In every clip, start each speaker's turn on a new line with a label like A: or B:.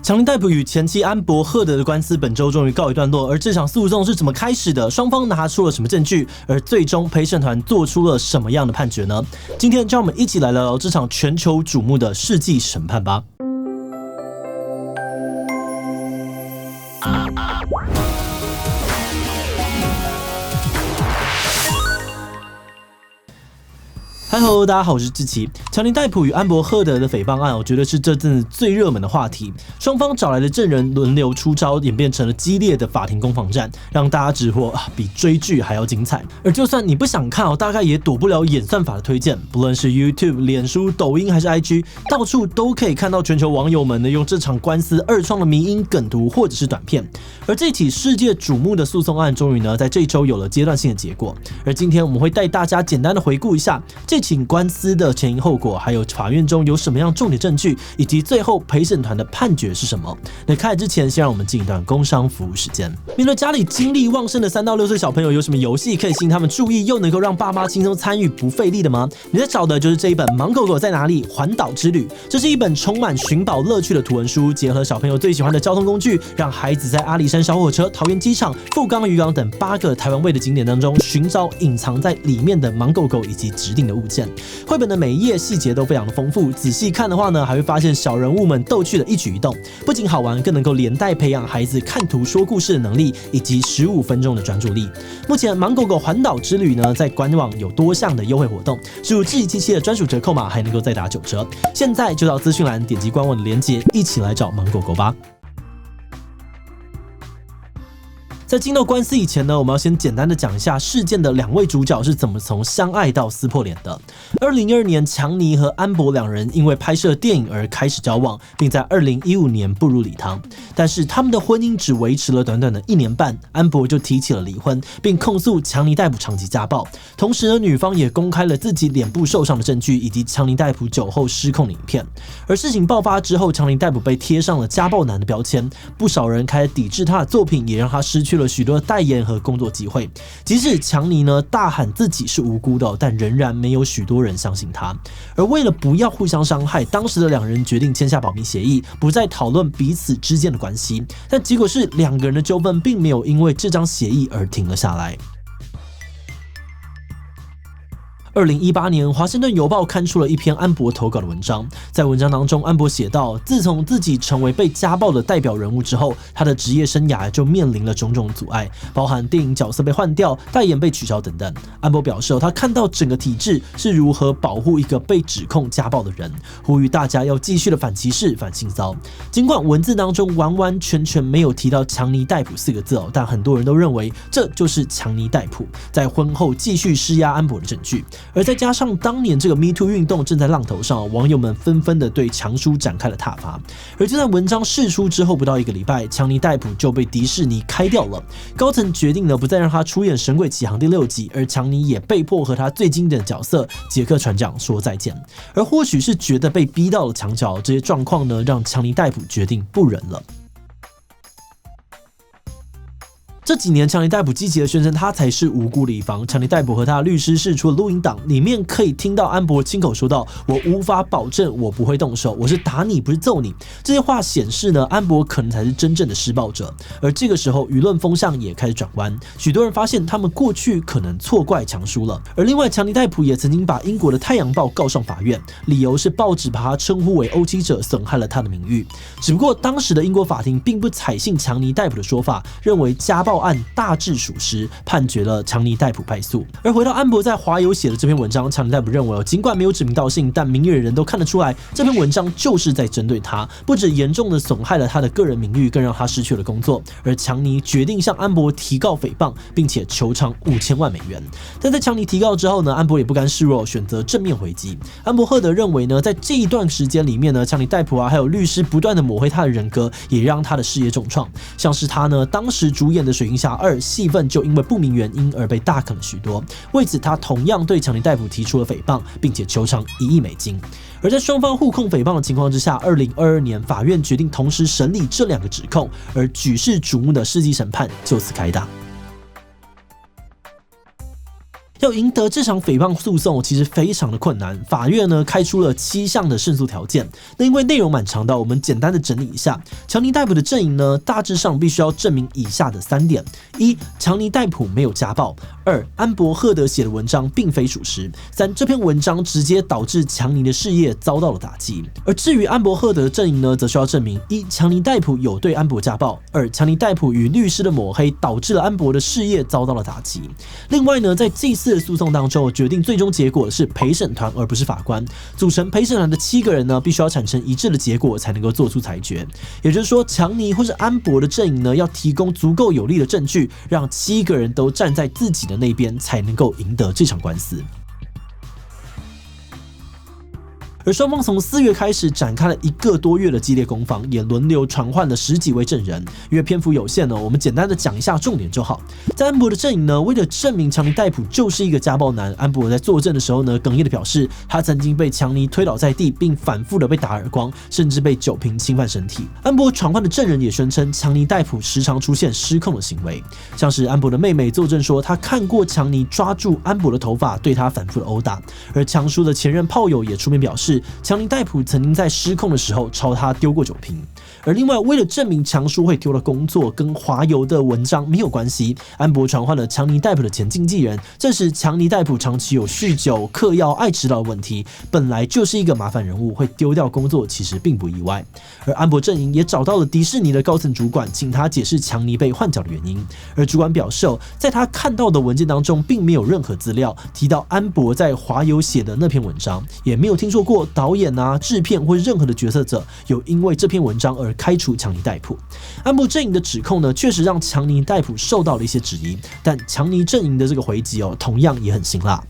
A: 强尼戴普与前妻安柏赫德的官司本周终于告一段落，而这场诉讼是怎么开始的？双方拿出了什么证据？而最终陪审团做出了什么样的判决呢？今天就让我们一起来聊聊这场全球瞩目的世纪审判吧。Hello， 大家好，我是志奇。强尼戴普与安柏赫德的诽谤案，我觉得是这阵子最热门的话题。双方找来的证人轮流出招，演变成了激烈的法庭攻防战，让大家直呼比追剧还要精彩。而就算你不想看大概也躲不了演算法的推荐。不论是 YouTube、脸书、抖音还是 IG， 到处都可以看到全球网友们呢用这场官司二创的迷因梗图或者是短片。而这起世界瞩目的诉讼案，终于呢在这一周有了阶段性的结果。而今天我们会带大家简单的回顾一下这起官司的前因后果，还有法院中有什么样重点证据，以及最后陪审团的判决是什么。那开始之前，先让我们进一段工商服务时间。面对家里精力旺盛的3到6岁小朋友，有什么游戏可以吸引他们注意，又能够让爸妈轻松参与不费力的吗？你在找的就是这一本《盲狗狗在哪里？环岛之旅》。这是一本充满寻宝乐趣的图文书，结合小朋友最喜欢的交通工具，让孩子在阿里山小火车、桃园机场、富冈渔港等8个台湾味的景点当中，寻找隐藏在里面的盲狗狗以及指定的物件。绘本的每一页细节都非常的丰富，仔细看的话呢，还会发现小人物们逗趣的一举一动，不仅好玩，更能够连带培养孩子看图说故事的能力，以及15分钟的专注力。目前盲狗狗环岛之旅呢，在官网有多项的优惠活动，输入志奇77的专属折扣码，还能够再打9折。现在就到资讯栏点击官网的连结，一起来找盲狗狗吧。在进到官司以前呢，我们要先简单的讲一下事件的2位主角是怎么从相爱到撕破脸的。2012年，强尼和安柏2人因为拍摄电影而开始交往，并在2015年步入礼堂。但是他们的婚姻只维持了短短的1年半，安柏就提起了离婚，并控诉强尼戴普长期家暴。同时呢，女方也公开了自己脸部受伤的证据，以及强尼戴普酒后失控的影片。而事情爆发之后，强尼戴普被贴上了家暴男的标签，不少人开始抵制他的作品，也让他失去了许多代言和工作机会。即使强尼呢大喊自己是无辜的，但仍然没有许多人相信他。而为了不要互相伤害，当时的2人决定签下保密协议，不再讨论彼此之间的关系。但结果是2个人的纠纷并没有因为这张协议而停了下来。2018年，华盛顿邮报刊出了一篇安柏投稿的文章。在文章当中，安柏写道，自从自己成为被家暴的代表人物之后，他的职业生涯就面临了种种阻碍，包含电影角色被换掉、代言被取消等等。安柏表示，他看到整个体制是如何保护一个被指控家暴的人，呼吁大家要继续的反歧视、反性骚扰。尽管文字当中完完全全没有提到强尼戴普4个字，但很多人都认为这就是强尼戴普在婚后继续施压安柏的证据。而再加上当年这个 Me Too 运动正在浪头上，网友们纷纷的对强叔展开了挞伐。而就在文章释出之后不到1个礼拜，强尼戴普就被迪士尼开掉了。高层决定呢不再让他出演《神鬼奇航》第6集，而强尼也被迫和他最经典的角色杰克船长说再见。而或许是觉得被逼到了墙角，这些状况呢让强尼戴普决定不忍了。这几年，强尼戴普积极的宣称他才是无辜的一方。强尼戴普和他的律师释出了录音档，里面可以听到安柏亲口说道：“我无法保证我不会动手，我是打你，不是揍你。”这些话显示呢，安柏可能才是真正的施暴者。而这个时候，舆论风向也开始转弯，许多人发现他们过去可能错怪强叔了。而另外，强尼戴普也曾经把英国的《太阳报》告上法院，理由是报纸把他称呼为欧妻者，损害了他的名誉。只不过当时的英国法庭并不采信强尼戴普的说法，认为家暴案大致属实，判决了强尼戴普败诉。而回到安柏在华友写的这篇文章，强尼戴普认为，尽管没有指名道姓，但明眼人都看得出来，这篇文章就是在针对他，不止严重的损害了他的个人名誉，更让他失去了工作。而强尼决定向安柏提告诽谤，并且求偿5000万美元。但在强尼提告之后呢，安柏也不甘示弱，选择正面回击。安柏赫德认为呢，在这一段时间里面呢，强尼戴普还有律师不断的抹黑他的人格，也让他的事业重创。像是他呢，当时主演的《水行侠2》戏份就因为不明原因而被大砍了许多。为此，他同样对强尼戴普提出了诽谤，并且求偿1亿美金。而在双方互控诽谤的情况之下，2022年法院决定同时审理这2个指控，而举世瞩目的世纪审判就此开打。要赢得这场诽谤诉讼其实非常的困难，法院呢开出了7项的胜诉条件。那因为内容蛮长的，我们简单的整理一下。强尼戴普的阵营呢，大致上必须要证明以下的3点：一、强尼戴普没有家暴；二、安伯赫德写的文章并非属实；三、这篇文章直接导致强尼的事业遭到了打击。而至于安伯赫德的阵营呢，则需要证明：一、强尼戴普有对安伯家暴；二、强尼戴普与律师的抹黑导致了安伯的事业遭到了打击。另外呢，在这次的诉讼当中，决定最终结果的是陪审团而不是法官。组成陪审团的7个人呢，必须要产生一致的结果才能够做出裁决。也就是说，强尼或是安伯的阵营呢，要提供足够有力的证据，让7个人都站在自己的那边，才能够赢得这场官司。而双方从4月开始展开了1个多月的激烈攻防，也轮流传唤了10几位证人。因为篇幅有限呢，我们简单的讲一下重点就好。在安伯的阵营呢，为了证明强尼戴普就是一个家暴男，安伯在作证的时候呢，哽咽的表示，他曾经被强尼推倒在地，并反复的被打耳光，甚至被酒瓶侵犯身体。安伯传唤的证人也宣称，强尼戴普时常出现失控的行为，像是安伯的妹妹作证说，她看过强尼抓住安伯的头发，对他反复的殴打。而强叔的前任炮友也出面表示，强尼戴普曾经在失控的时候朝他丢过酒瓶。而另外，为了证明强叔会丢的工作跟华油的文章没有关系，安伯传唤了强尼戴普的前经纪人，证实强尼戴普长期有酗酒、嗑药、爱迟到的问题，本来就是一个麻烦人物，会丢掉工作其实并不意外。而安伯阵营也找到了迪士尼的高层主管，请他解释强尼被换角的原因。而主管表示，在他看到的文件当中，并没有任何资料提到安伯在华油写的那篇文章，也没有听说过导演制片或任何的决策者有因为这篇文章而开除强尼戴普。安伯阵营的指控呢，确实让强尼戴普受到了一些质疑，但强尼阵营的这个回击同样也很辛辣。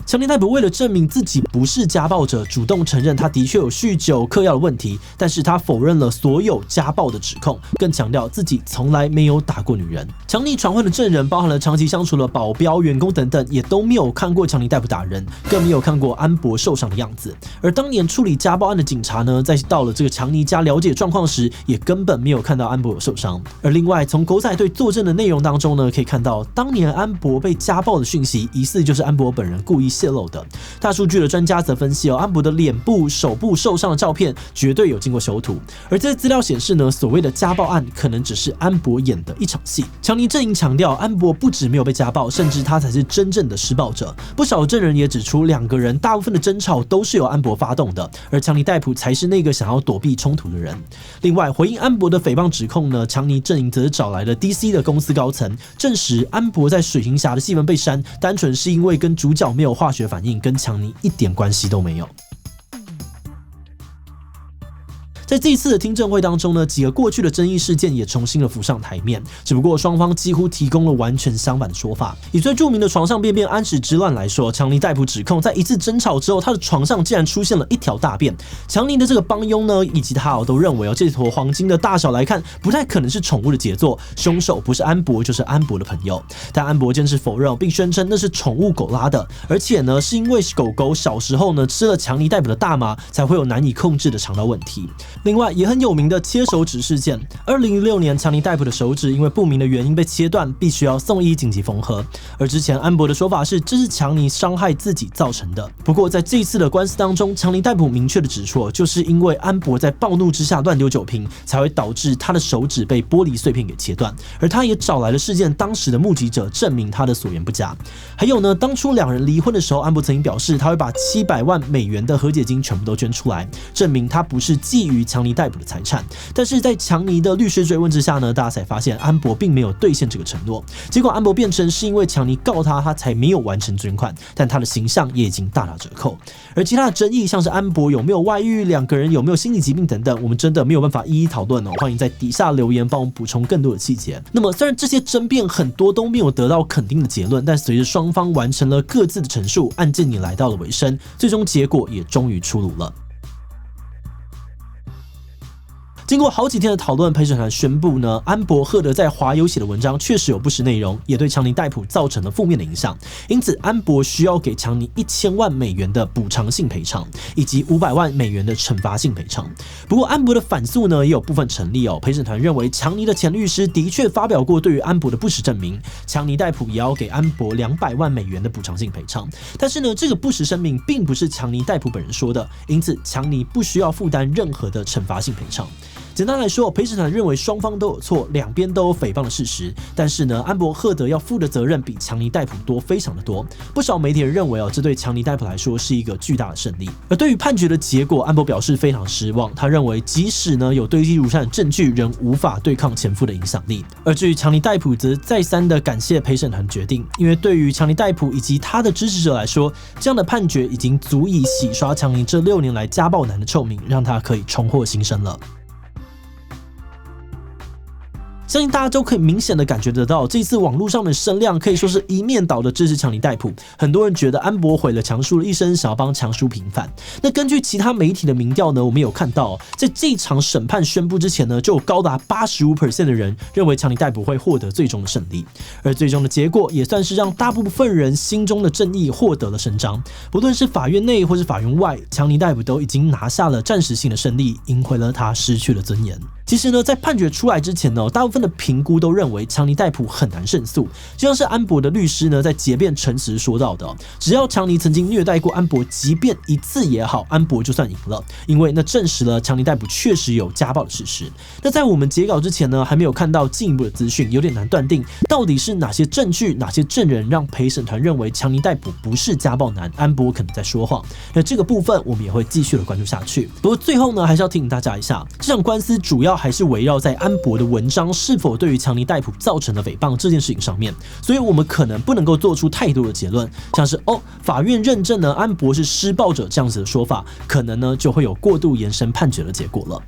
A: 强尼戴普为了证明自己不是家暴者，主动承认他的确有酗酒、嗑药的问题，但是他否认了所有家暴的指控，更强调自己从来没有打过女人。强尼传唤的证人包含了长期相处的保镖、员工等等，也都没有看过强尼戴普打人，更没有看过安伯受伤的样子。而当年处理家暴案的警察呢，在到了这个强尼家了解状况时，也根本没有看到安伯有受伤。而另外，从狗仔队作证的内容当中呢，可以看到当年安伯被家暴的讯息，疑似就是安伯本人故意泄露的。大数据的专家则分析安伯的脸部、手部受伤的照片绝对有经过修图，而这些资料显示呢，所谓的家暴案可能只是安伯演的一场戏。强尼阵营强调，安伯不止没有被家暴，甚至他才是真正的施暴者。不少证人也指出，2个人大部分的争吵都是由安伯发动的，而强尼戴普才是那个想要躲避冲突的人。另外，回应安伯的诽谤指控呢，强尼阵营则是找来了 DC 的公司高层，证实安伯在水行侠的戏份被删，单纯是因为跟主角没有化学反应，跟强尼一点关系都没有。在这一次的听证会当中呢，几个过去的争议事件也重新的浮上台面，只不过双方几乎提供了完全相反的说法。以最著名的床上便便安史之乱来说，强尼戴普指控在一次争吵之后，他的床上竟然出现了一条大便。强尼的这个帮佣呢，以及他都认为这坨黄金的大小来看，不太可能是宠物的杰作，凶手不是安伯就是安伯的朋友。但安伯坚持否认，并宣称那是宠物狗拉的，而且呢，是因为狗狗小时候呢吃了强尼戴普的大麻，才会有难以控制的肠道问题。另外，也很有名的切手指事件，2016年强尼戴普的手指因为不明的原因被切断，必须要送医紧急缝合。而之前安伯的说法是，这是强尼伤害自己造成的。不过在这一次的官司当中，强尼戴普明确的指出，就是因为安伯在暴怒之下乱丢酒瓶，才会导致他的手指被玻璃碎片给切断。而他也找来了事件当时的目击者，证明他的所言不假。还有呢，当初2人离婚的时候，安伯曾经表示他会把700万美元的和解金全部都捐出来，证明他不是觊觎强尼戴普的财产。但是在强尼的律师追问之下呢，大家才发现安伯并没有兑现这个承诺。结果安伯辩称是因为强尼告他，他才没有完成捐款，但他的形象也已经大打折扣。而其他的争议，像是安伯有没有外遇、2个人有没有心理疾病等等，我们真的没有办法一一讨论哦。欢迎在底下留言帮我们补充更多的细节。那么虽然这些争辩很多都没有得到肯定的结论，但随着双方完成了各自的陈述，案件也来到了尾声，最终结果也终于出炉了。经过好几天的讨论，陪审团宣布呢，安伯赫德在华邮写的文章确实有不实内容，也对强尼戴普造成了负面的影响，因此安伯需要给强尼1000万美元的补偿性赔偿，以及500万美元的惩罚性赔偿。不过安伯的反诉呢也有部分成立哦，陪审团认为强尼的前律师的确发表过对于安伯的不实证明，强尼戴普也要给安伯200万美元的补偿性赔偿。但是呢，这个不实声明并不是强尼戴普本人说的，因此强尼不需要负担任何的惩罚性赔偿。简单来说，陪审团认为双方都有错，两边都有诽谤的事实。但是呢，安伯赫德要负的责任比强尼戴普多，非常的多。不少媒体人认为这对强尼戴普来说是一个巨大的胜利。而对于判决的结果，安伯表示非常失望。他认为，即使呢有堆积如山的证据，仍无法对抗前夫的影响力。而至于强尼戴普，则再三的感谢陪审团决定，因为对于强尼戴普以及他的支持者来说，这样的判决已经足以洗刷强尼这6年来家暴男的臭名，让他可以重获新生了。相信大家都可以明显的感觉得到，这一次网络上的声量可以说是一面倒的支持强尼戴普。很多人觉得安伯毁了强叔的一生，想要帮强叔平反。那根据其他媒体的民调呢，我们有看到，在这场审判宣布之前呢，就有高达85% 的人认为强尼戴普会获得最终的胜利。而最终的结果也算是让大部分人心中的正义获得了伸张。不论是法院内或是法院外，强尼戴普都已经拿下了暂时性的胜利，赢回了他失去的尊严。其实呢，在判决出来之前呢，大部分的评估都认为强尼戴普很难胜诉，就像是安伯的律师呢在结辩陈词说到的，只要强尼曾经虐待过安伯，即便1次也好，安伯就算赢了，因为那证实了强尼戴普确实有家暴的事实。那在我们截稿之前呢，还没有看到进一步的资讯，有点难断定到底是哪些证据、哪些证人让陪审团认为强尼戴普不是家暴男，安伯可能在说谎。那这个部分我们也会继续的关注下去。不过最后呢，还是要提醒大家一下，这场官司主要还是围绕在安伯的文章是否对于强尼戴普造成了诽谤这件事情上面，所以我们可能不能够做出太多的结论，像是法院认证呢安伯是施暴者这样子的说法，可能呢就会有过度延伸判决的结果了。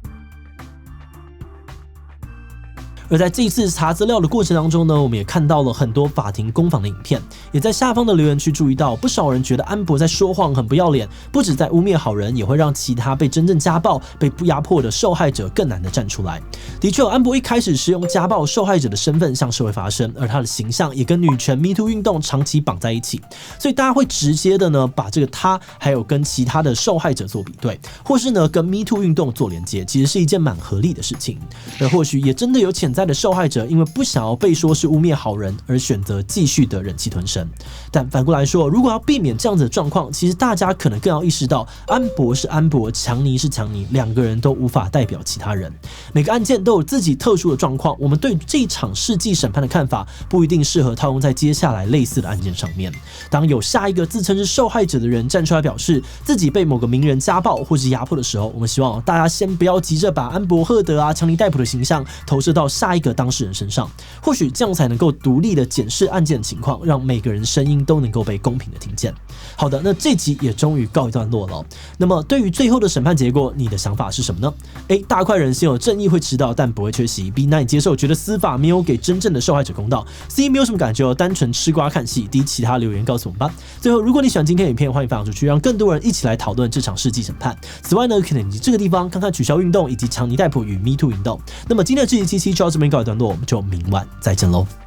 A: 而在这一次查资料的过程当中呢，我们也看到了很多法庭攻防的影片，也在下方的留言区注意到，不少人觉得安伯在说谎很不要脸，不止在污蔑好人，也会让其他被真正家暴、被压迫的受害者更难的站出来。的确，安伯一开始是用家暴受害者的身份向社会发声，而他的形象也跟女权 MeToo 运动长期绑在一起，所以大家会直接的呢把这个他还有跟其他的受害者做比对，或是呢跟 MeToo 运动做连接，其实是一件蛮合理的事情。而或许也真的有潜在的受害者因为不想要被说是污蔑好人而选择继续的忍气吞声。但反过来说，如果要避免这样子的状况，其实大家可能更要意识到，安伯是安伯，强尼是强尼，两个人都无法代表其他人。每个案件都有自己特殊的状况，我们对这场世纪审判的看法不一定适合套用在接下来类似的案件上面。当有下一个自称是受害者的人站出来表示自己被某个名人家暴或是压迫的时候，我们希望大家先不要急着把安伯赫德强尼戴普的形象投射到下一个当事人身上，或许这样才能够独立的检视案件的情况，让每个人的声音都能够被公平的听见。好的，那这集也终于告一段落了。那么对于最后的审判结果，你的想法是什么呢？ A. 大快人心，有正义会迟到但不会缺席。 B. 难以接受，觉得司法没有给真正的受害者公道。 C. 没有什么感觉，单纯吃瓜看戏。 D. 其他留言告诉我们吧。最后，如果你喜欢今天的影片，欢迎分享出去，让更多人一起来讨论这场世纪审判。此外呢，可以点击这个地方看看取消运动以及强尼戴普与 MeToo 运动。那么今天的这集7期就到这边告一段落，我们就明晚再见喽。